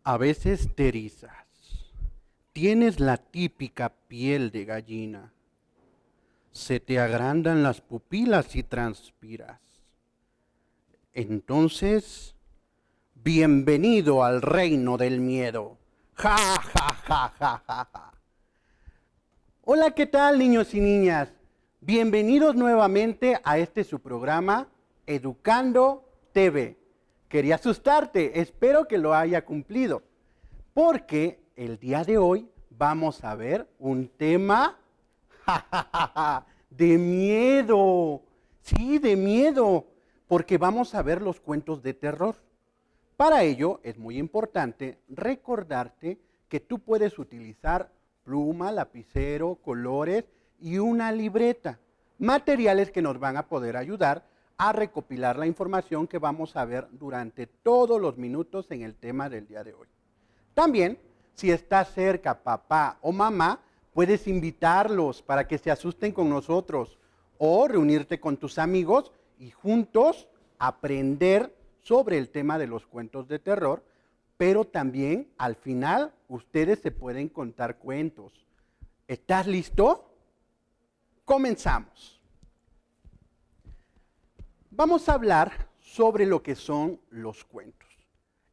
A veces te erizas, tienes la típica piel de gallina, se te agrandan las pupilas y transpiras. Entonces, bienvenido al reino del miedo. Ja, ja, ja, ja, ja, ja. Hola, ¿qué tal, niños y niñas? Bienvenidos nuevamente a este su programa, Educando TV. Quería asustarte, espero que lo haya cumplido, porque el día de hoy vamos a ver un tema de miedo. Sí, de miedo, porque vamos a ver los cuentos de terror. Para ello es muy importante recordarte que tú puedes utilizar pluma, lapicero, colores y una libreta, materiales que nos van a poder ayudar a recopilar la información que vamos a ver durante todos los minutos en el tema del día de hoy. También, si estás cerca papá o mamá, puedes invitarlos para que se asusten con nosotros o reunirte con tus amigos y juntos aprender sobre el tema de los cuentos de terror, pero también al final ustedes se pueden contar cuentos. ¿Estás listo? Comenzamos. Vamos a hablar sobre lo que son los cuentos.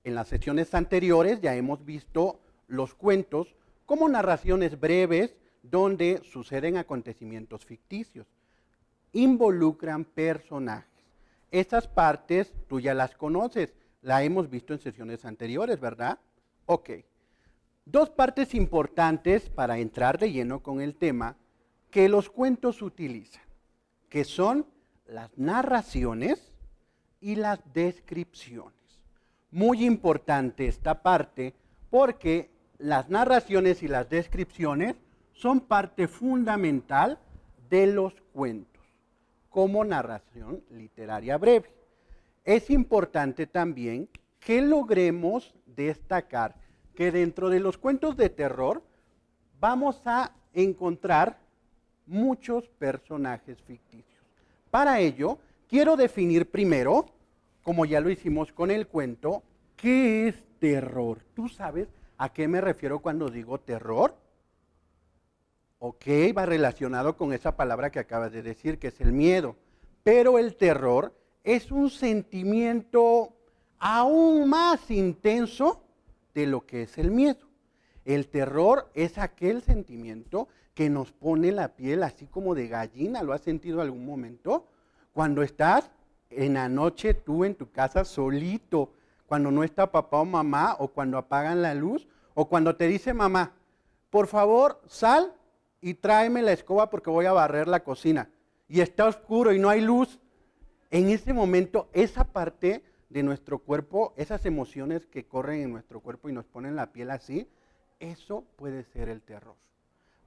En las sesiones anteriores ya hemos visto los cuentos como narraciones breves donde suceden acontecimientos ficticios. Involucran personajes. Esas partes tú ya las conoces, la hemos visto en sesiones anteriores, ¿verdad? Ok. Dos partes importantes para entrar de lleno con el tema que los cuentos utilizan, que son las narraciones y las descripciones. Muy importante esta parte porque las narraciones y las descripciones son parte fundamental de los cuentos como narración literaria breve. Es importante también que logremos destacar que dentro de los cuentos de terror vamos a encontrar muchos personajes ficticios. Para ello, quiero definir primero, como ya lo hicimos con el cuento, ¿qué es terror? ¿Tú sabes a qué me refiero cuando digo terror? Ok, va relacionado con esa palabra que acabas de decir, que es el miedo. Pero el terror es un sentimiento aún más intenso de lo que es el miedo. El terror es aquel sentimiento que nos pone la piel así como de gallina. ¿Lo has sentido algún momento? Cuando estás en la noche tú en tu casa solito, cuando no está papá o mamá, o cuando apagan la luz, o cuando te dice mamá, por favor, sal y tráeme la escoba porque voy a barrer la cocina. Y está oscuro y no hay luz. En ese momento, esa parte de nuestro cuerpo, esas emociones que corren en nuestro cuerpo y nos ponen la piel así, eso puede ser el terror.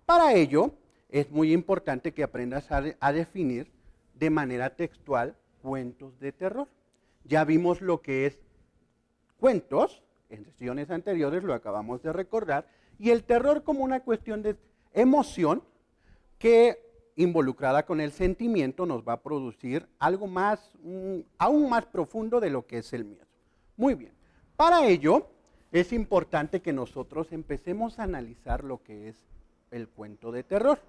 Para ello, es muy importante que aprendas a definir de manera textual cuentos de terror. Ya vimos lo que es cuentos, en sesiones anteriores lo acabamos de recordar, y el terror como una cuestión de emoción que involucrada con el sentimiento nos va a producir algo más, aún más profundo de lo que es el miedo. Muy bien, para ello es importante que nosotros empecemos a analizar lo que es el cuento de terror.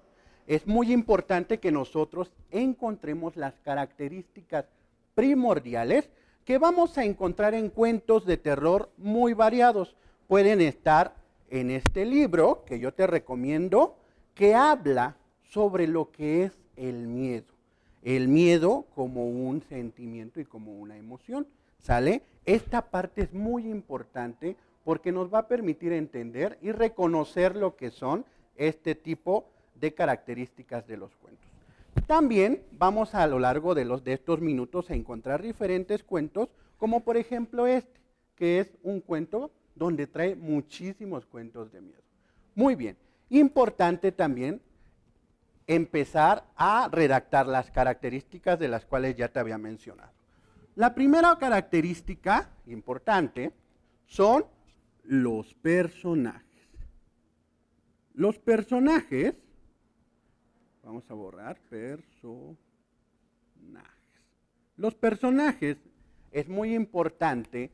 Es muy importante que nosotros encontremos las características primordiales que vamos a encontrar en cuentos de terror muy variados. Pueden estar en este libro que yo te recomiendo, que habla sobre lo que es el miedo. El miedo como un sentimiento y como una emoción, ¿sale? Esta parte es muy importante porque nos va a permitir entender y reconocer lo que son este tipo de características de los cuentos. También vamos a lo largo de estos minutos a encontrar diferentes cuentos, como por ejemplo este, que es un cuento donde trae muchísimos cuentos de miedo. Muy bien, importante también empezar a redactar las características de las cuales ya te había mencionado. La primera característica importante son los personajes. Los personajes, vamos a borrar personajes. Los personajes es muy importante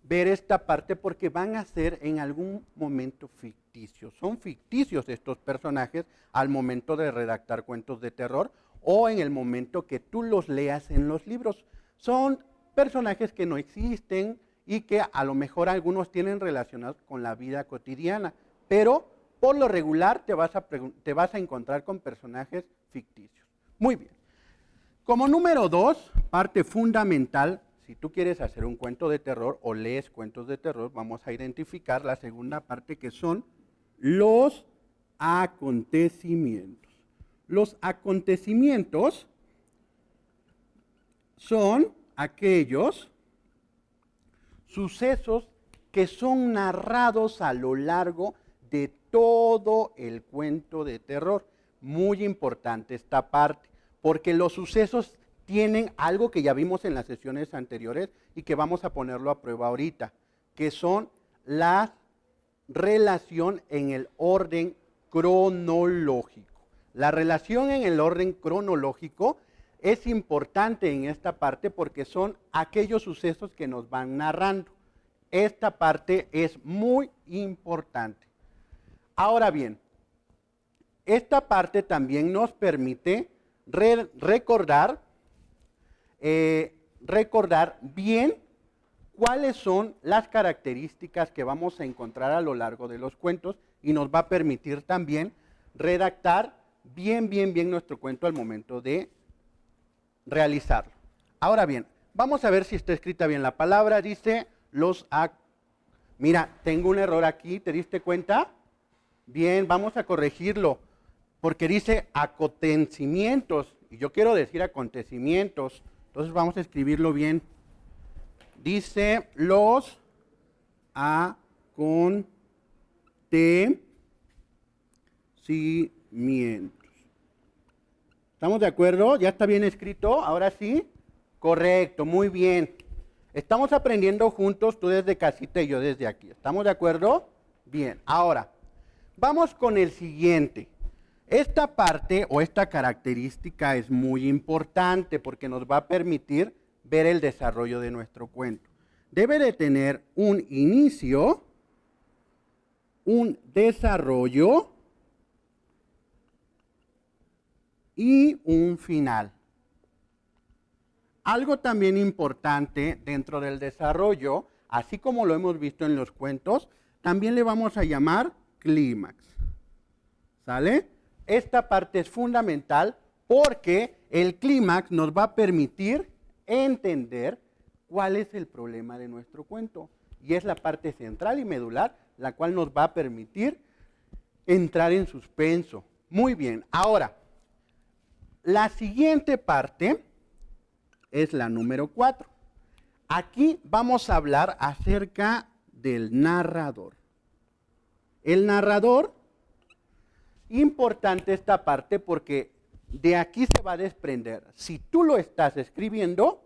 ver esta parte porque van a ser en algún momento ficticios. Son ficticios estos personajes al momento de redactar cuentos de terror o en el momento que tú los leas en los libros. Son personajes que no existen y que a lo mejor algunos tienen relacionados con la vida cotidiana, pero por lo regular te vas a encontrar con personajes ficticios. Muy bien. Como número 2, parte fundamental, si tú quieres hacer un cuento de terror o lees cuentos de terror, vamos a identificar la segunda parte que son los acontecimientos. Los acontecimientos son aquellos sucesos que son narrados a lo largo de todo el cuento de terror. Muy importante esta parte, porque los sucesos tienen algo que ya vimos en las sesiones anteriores y que vamos a ponerlo a prueba ahorita, que son la relación en el orden cronológico. La relación en el orden cronológico es importante en esta parte porque son aquellos sucesos que nos van narrando. Esta parte es muy importante. Ahora bien, esta parte también nos permite recordar bien cuáles son las características que vamos a encontrar a lo largo de los cuentos y nos va a permitir también redactar bien nuestro cuento al momento de realizarlo. Ahora bien, vamos a ver si está escrita bien la palabra. Dice Mira, tengo un error aquí, ¿te diste cuenta? Bien, vamos a corregirlo, porque dice acontecimientos, y yo quiero decir acontecimientos, entonces vamos a escribirlo bien. Dice los acontecimientos. ¿Estamos de acuerdo? ¿Ya está bien escrito? ¿Ahora sí? Correcto, muy bien. Estamos aprendiendo juntos, tú desde casita y yo desde aquí. ¿Estamos de acuerdo? Bien. Ahora, vamos con el siguiente. Esta parte o esta característica es muy importante porque nos va a permitir ver el desarrollo de nuestro cuento. Debe de tener un inicio, un desarrollo y un final. Algo también importante dentro del desarrollo, así como lo hemos visto en los cuentos, también le vamos a llamar clímax. ¿Sale? Esta parte es fundamental porque el clímax nos va a permitir entender cuál es el problema de nuestro cuento. Y es la parte central y medular, la cual nos va a permitir entrar en suspenso. Muy bien, ahora, la siguiente parte es la número 4. Aquí vamos a hablar acerca del narrador. El narrador, importante esta parte porque de aquí se va a desprender si tú lo estás escribiendo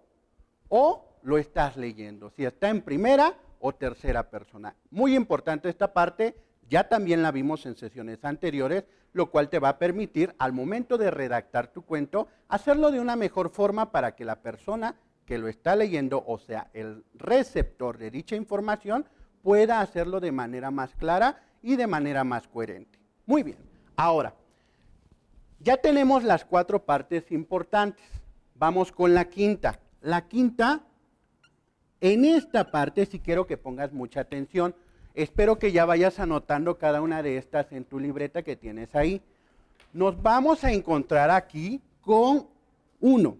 o lo estás leyendo, si está en primera o tercera persona. Muy importante esta parte, ya también la vimos en sesiones anteriores, lo cual te va a permitir al momento de redactar tu cuento, hacerlo de una mejor forma para que la persona que lo está leyendo, o sea, el receptor de dicha información, pueda hacerlo de manera más clara y de manera más coherente. Muy bien, ahora, ya tenemos las 4 partes importantes. Vamos con la quinta. La quinta, en esta parte sí quiero que pongas mucha atención. Espero que ya vayas anotando cada una de estas en tu libreta que tienes ahí. Nos vamos a encontrar aquí con uno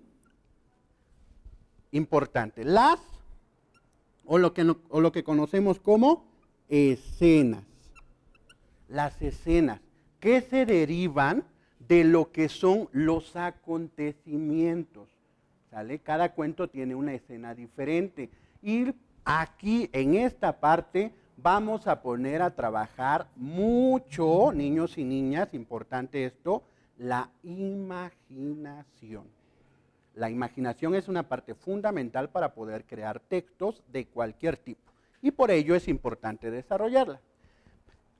importante, o lo que conocemos como escenas. Las escenas que se derivan de lo que son los acontecimientos. ¿Sale? Cada cuento tiene una escena diferente. Y aquí en esta parte vamos a poner a trabajar mucho, niños y niñas, importante esto, la imaginación. La imaginación es una parte fundamental para poder crear textos de cualquier tipo y por ello es importante desarrollarla.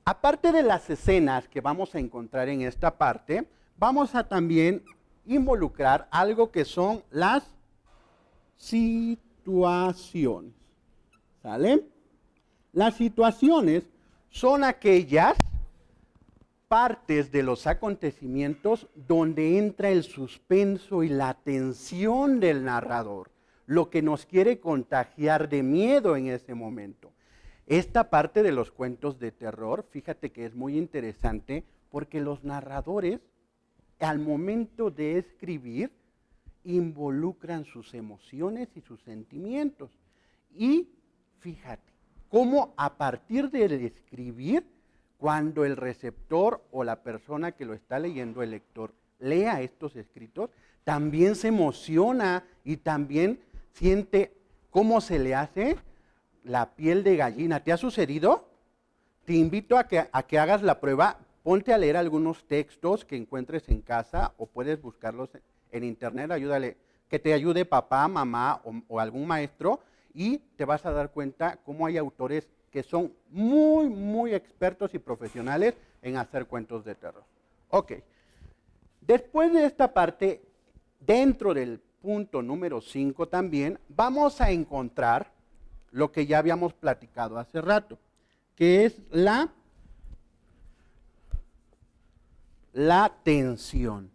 Aparte de las escenas que vamos a encontrar en esta parte, vamos a también involucrar algo que son las situaciones. ¿Sale? Las situaciones son aquellas partes de los acontecimientos donde entra el suspenso y la tensión del narrador, lo que nos quiere contagiar de miedo en ese momento. Esta parte de los cuentos de terror, fíjate que es muy interesante porque los narradores, al momento de escribir, involucran sus emociones y sus sentimientos. Y fíjate, cómo a partir del escribir, cuando el receptor o la persona que lo está leyendo, el lector, lea estos escritos, también se emociona y también siente cómo se le hace la piel de gallina. ¿Te ha sucedido? Te invito a que hagas la prueba. Ponte a leer algunos textos que encuentres en casa o puedes buscarlos en internet. Ayúdale, que te ayude papá, mamá o algún maestro y te vas a dar cuenta cómo hay autores que son muy, muy expertos y profesionales en hacer cuentos de terror. Ok. Después de esta parte, dentro del punto número 5 también, vamos a encontrar lo que ya habíamos platicado hace rato, que es la tensión.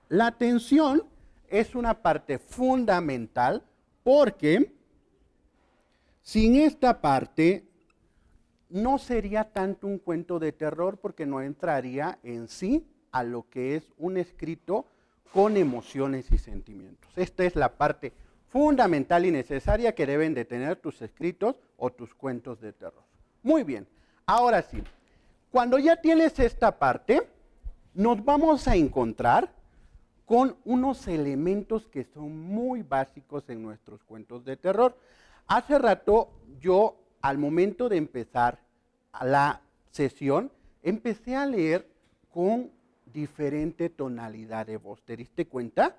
La tensión es una parte fundamental porque sin esta parte no sería tanto un cuento de terror porque no entraría en sí a lo que es un escrito con emociones y sentimientos. Esta es la parte fundamental y necesaria que deben de tener tus escritos o tus cuentos de terror. Muy bien, ahora sí, cuando ya tienes esta parte, nos vamos a encontrar con unos elementos que son muy básicos en nuestros cuentos de terror. Hace rato yo, al momento de empezar la sesión, empecé a leer con diferente tonalidad de voz. ¿Te diste cuenta?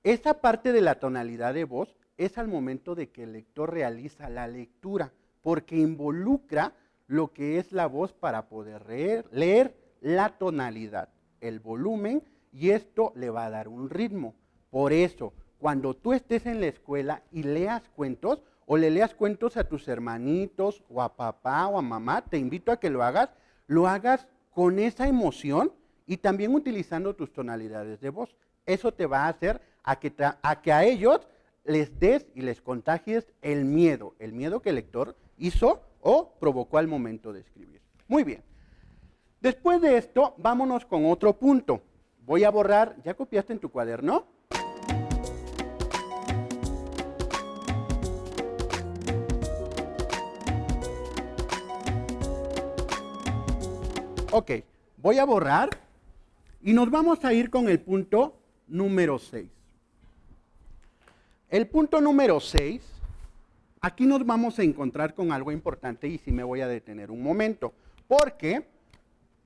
Esa parte de la tonalidad de voz es al momento de que el lector realiza la lectura, porque involucra lo que es la voz para poder leer la tonalidad, el volumen, y esto le va a dar un ritmo. Por eso, cuando tú estés en la escuela y leas cuentos, o le leas cuentos a tus hermanitos, o a papá, o a mamá, te invito a que lo hagas con esa emoción y también utilizando tus tonalidades de voz. Eso te va a hacer a que a ellos les des y les contagies el miedo que el lector hizo o provocó al momento de escribir. Muy bien. Después de esto, vámonos con otro punto. Voy a borrar, ¿ya copiaste en tu cuaderno? Ok, voy a borrar y nos vamos a ir con el punto número 6. El punto número 6, aquí nos vamos a encontrar con algo importante y sí me voy a detener un momento, porque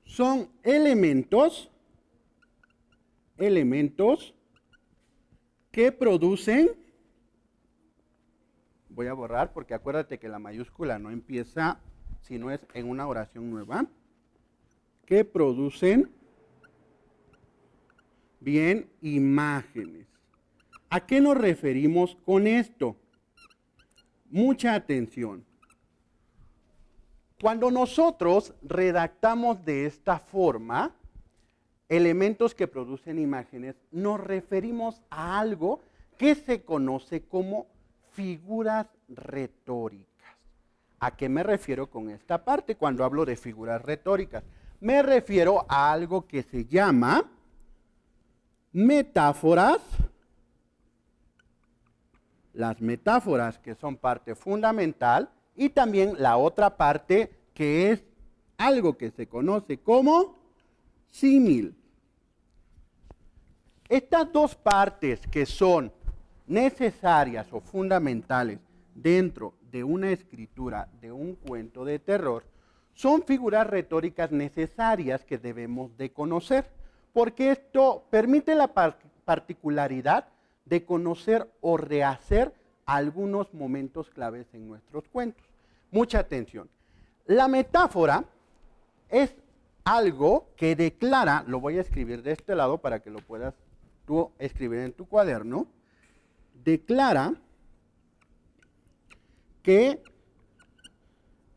son elementos que producen, voy a borrar porque acuérdate que la mayúscula no empieza si no es en una oración nueva, que producen bien imágenes. ¿A qué nos referimos con esto? Mucha atención. Cuando nosotros redactamos de esta forma, elementos que producen imágenes, nos referimos a algo que se conoce como figuras retóricas. ¿A qué me refiero con esta parte cuando hablo de figuras retóricas? Me refiero a algo que se llama metáforas. Las metáforas que son parte fundamental y también la otra parte que es algo que se conoce como símil. Estas dos partes que son necesarias o fundamentales dentro de una escritura de un cuento de terror son figuras retóricas necesarias que debemos de conocer, porque esto permite la particularidad de conocer o rehacer algunos momentos claves en nuestros cuentos. Mucha atención. La metáfora es algo que declara, lo voy a escribir de este lado para que lo puedas tú escribir en tu cuaderno, declara que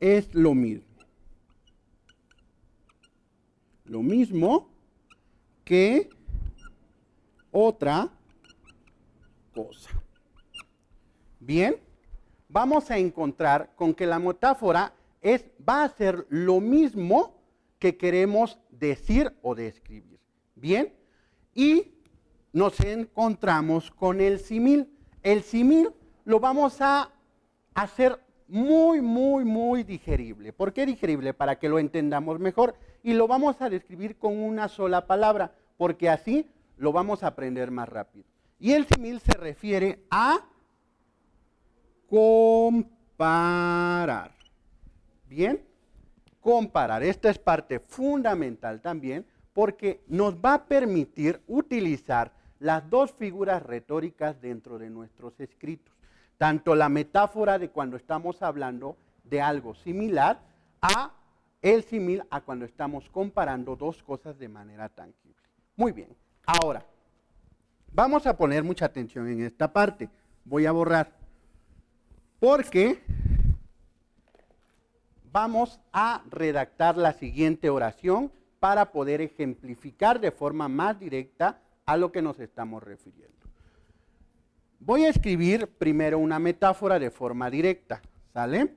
es lo mismo. Lo mismo que otra cosa. Bien, vamos a encontrar con que la metáfora va a ser lo mismo que queremos decir o describir. Bien, y nos encontramos con el símil. El símil lo vamos a hacer muy digerible. ¿Por qué digerible? Para que lo entendamos mejor. Y lo vamos a describir con una sola palabra, porque así lo vamos a aprender más rápido. Y el símil se refiere a comparar. Bien, comparar. Esta es parte fundamental también, porque nos va a permitir utilizar las dos figuras retóricas dentro de nuestros escritos. Tanto la metáfora de cuando estamos hablando de algo similar a el símil a cuando estamos comparando dos cosas de manera tangible. Muy bien, ahora vamos a poner mucha atención en esta parte. Voy a borrar porque vamos a redactar la siguiente oración para poder ejemplificar de forma más directa a lo que nos estamos refiriendo. Voy a escribir primero una metáfora de forma directa, ¿sale?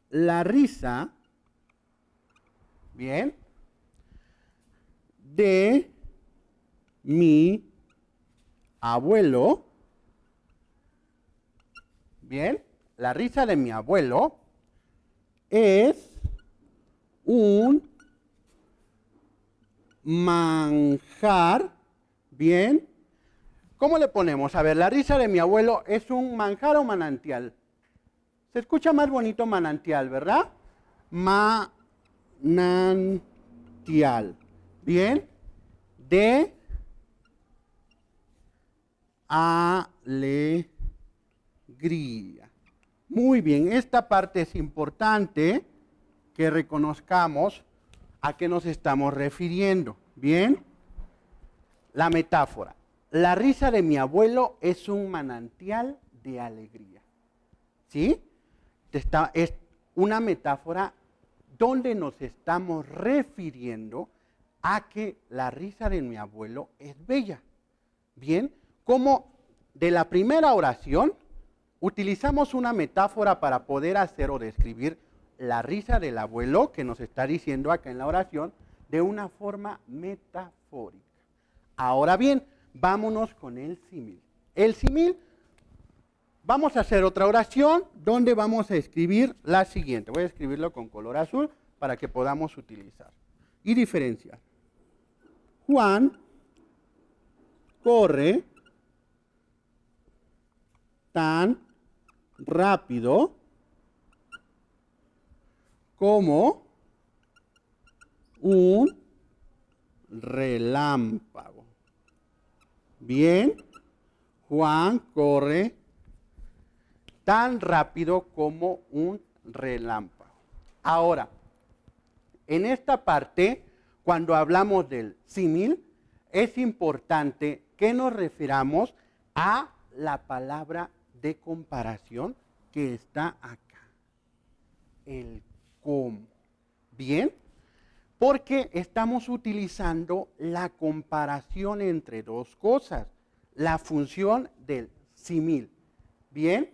La risa, bien, de mi abuelo, bien, la risa de mi abuelo es un manjar, bien. ¿Cómo le ponemos? A ver, la risa de mi abuelo es un manjar o manantial. Se escucha más bonito manantial, ¿verdad? Manantial. Bien. De alegría. Muy bien, esta parte es importante que reconozcamos a qué nos estamos refiriendo. Bien. La metáfora. La risa de mi abuelo es un manantial de alegría. ¿Sí? Es una metáfora donde nos estamos refiriendo a que la risa de mi abuelo es bella. Bien, como de la primera oración utilizamos una metáfora para poder hacer o describir la risa del abuelo que nos está diciendo acá en la oración de una forma metafórica. Ahora bien, vámonos con el símil. El símil, vamos a hacer otra oración donde vamos a escribir la siguiente. Voy a escribirlo con color azul para que podamos utilizar y diferenciar. Juan corre tan rápido como un relámpago. Bien, Juan corre tan rápido como un relámpago. Ahora, en esta parte, cuando hablamos del símil, es importante que nos refiramos a la palabra de comparación que está acá. El cómo. Bien, porque estamos utilizando la comparación entre dos cosas, la función del símil. Bien,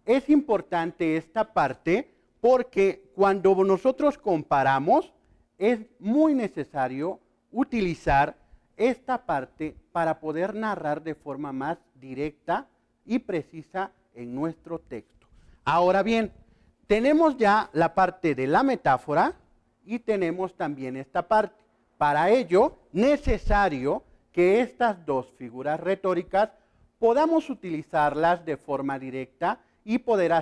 es importante esta parte porque cuando nosotros comparamos es muy necesario utilizar esta parte para poder narrar de forma más directa y precisa en nuestro texto. Ahora bien, tenemos ya la parte de la metáfora y tenemos también esta parte. Para ello, necesario que estas dos figuras retóricas podamos utilizarlas de forma directa y poder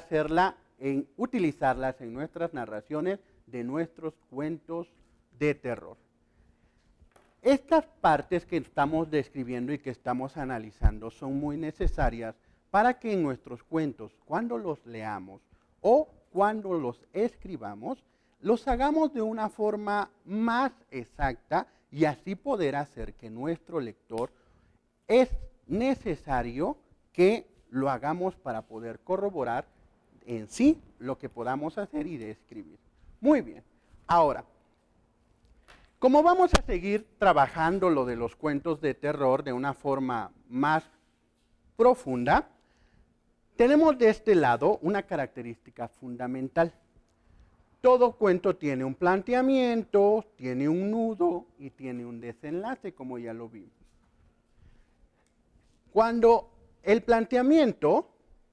utilizarlas en nuestras narraciones de nuestros cuentos de terror. Estas partes que estamos describiendo y que estamos analizando son muy necesarias para que en nuestros cuentos, cuando los leamos o cuando los escribamos, los hagamos de una forma más exacta y así poder hacer que nuestro lector es necesario que lo hagamos para poder corroborar en sí lo que podamos hacer y describir. Muy bien. Ahora, como vamos a seguir trabajando lo de los cuentos de terror de una forma más profunda, tenemos de este lado una característica fundamental. Todo cuento tiene un planteamiento, tiene un nudo y tiene un desenlace, como ya lo vimos. Cuando el planteamiento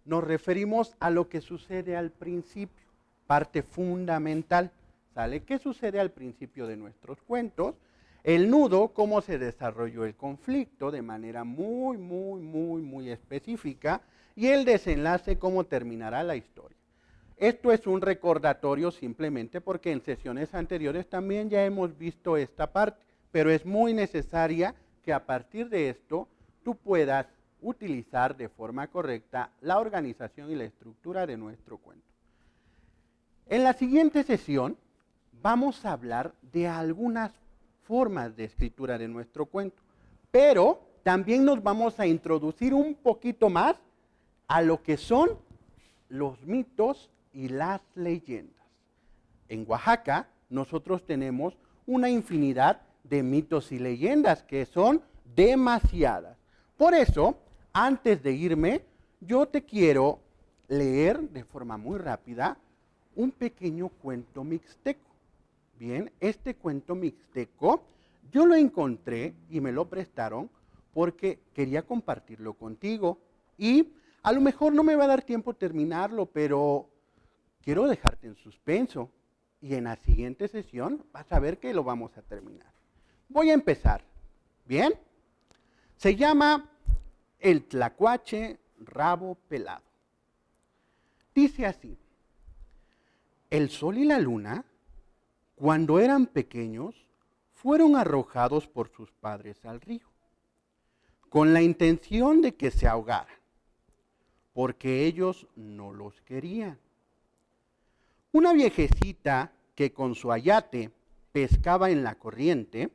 nos referimos a lo que sucede al principio, parte fundamental, ¿sale? ¿Qué sucede al principio de nuestros cuentos? El nudo, cómo se desarrolló el conflicto de manera muy específica, y el desenlace, cómo terminará la historia. Esto es un recordatorio simplemente porque en sesiones anteriores también ya hemos visto esta parte, pero es muy necesaria que a partir de esto tú puedas utilizar de forma correcta la organización y la estructura de nuestro cuento. En la siguiente sesión vamos a hablar de algunas formas de escritura de nuestro cuento, pero también nos vamos a introducir un poquito más a lo que son los mitos y las leyendas. En Oaxaca nosotros tenemos una infinidad de mitos y leyendas que son demasiadas. Por eso, antes de irme, yo te quiero leer de forma muy rápida un pequeño cuento mixteco. Bien, este cuento mixteco yo lo encontré y me lo prestaron porque quería compartirlo contigo y a lo mejor no me va a dar tiempo terminarlo, pero quiero dejarte en suspenso y en la siguiente sesión vas a ver que lo vamos a terminar. Voy a empezar, ¿bien? Se llama El tlacuache rabo pelado. Dice así: el sol y la luna, cuando eran pequeños, fueron arrojados por sus padres al río, con la intención de que se ahogaran, porque ellos no los querían. Una viejecita que con su ayate pescaba en la corriente,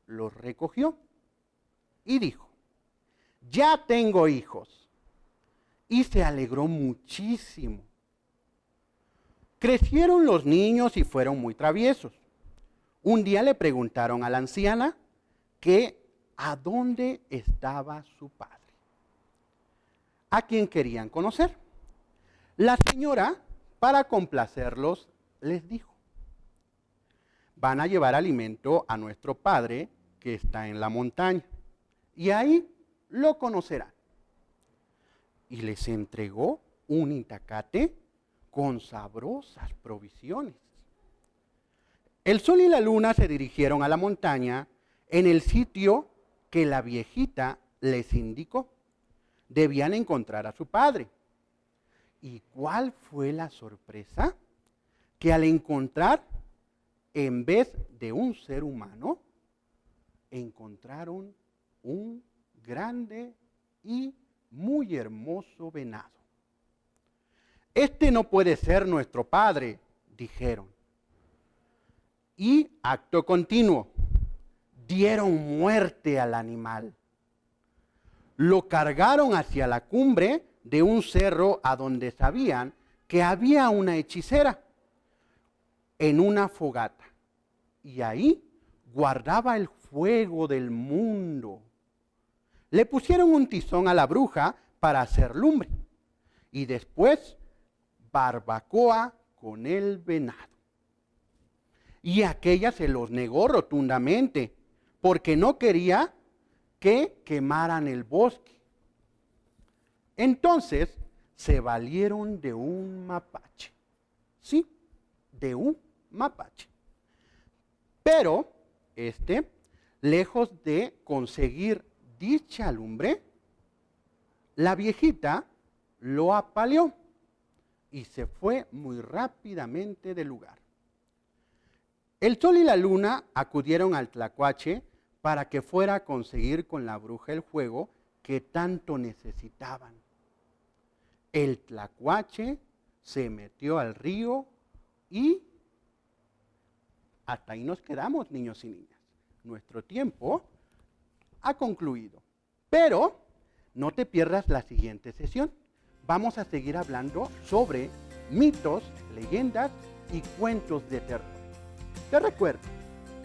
los recogió y dijo: ya tengo hijos. Y se alegró muchísimo. Crecieron los niños y fueron muy traviesos. Un día le preguntaron a la anciana que a dónde estaba su padre, a quien querían conocer. La señora, para complacerlos, les dijo: van a llevar alimento a nuestro padre que está en la montaña, y ahí lo conocerán. Y les entregó un itacate con sabrosas provisiones. El sol y la luna se dirigieron a la montaña en el sitio que la viejita les indicó. Debían encontrar a su padre. ¿Y cuál fue la sorpresa? Que al encontrar, en vez de un ser humano, encontraron un grande y muy hermoso venado. Este no puede ser nuestro padre, dijeron. Y acto continuo, dieron muerte al animal. Lo cargaron hacia la cumbre de un cerro a donde sabían que había una hechicera en una fogata. Y ahí guardaba el fuego del mundo. Le pusieron un tizón a la bruja para hacer lumbre. Y después barbacoa con el venado. Y aquella se los negó rotundamente, porque no quería que quemaran el bosque. Entonces se valieron de un mapache. Sí, de un mapache. Pero lejos de conseguir dicha lumbre, la viejita lo apaleó y se fue muy rápidamente del lugar. El sol y la luna acudieron al tlacuache para que fuera a conseguir con la bruja el fuego que tanto necesitaban. El tlacuache se metió al río y hasta ahí nos quedamos, niños y niñas. Nuestro tiempo ha concluido, pero no te pierdas la siguiente sesión. Vamos a seguir hablando sobre mitos, leyendas y cuentos de terror. Te recuerdo,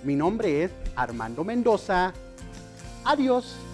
mi nombre es Armando Mendoza. Adiós.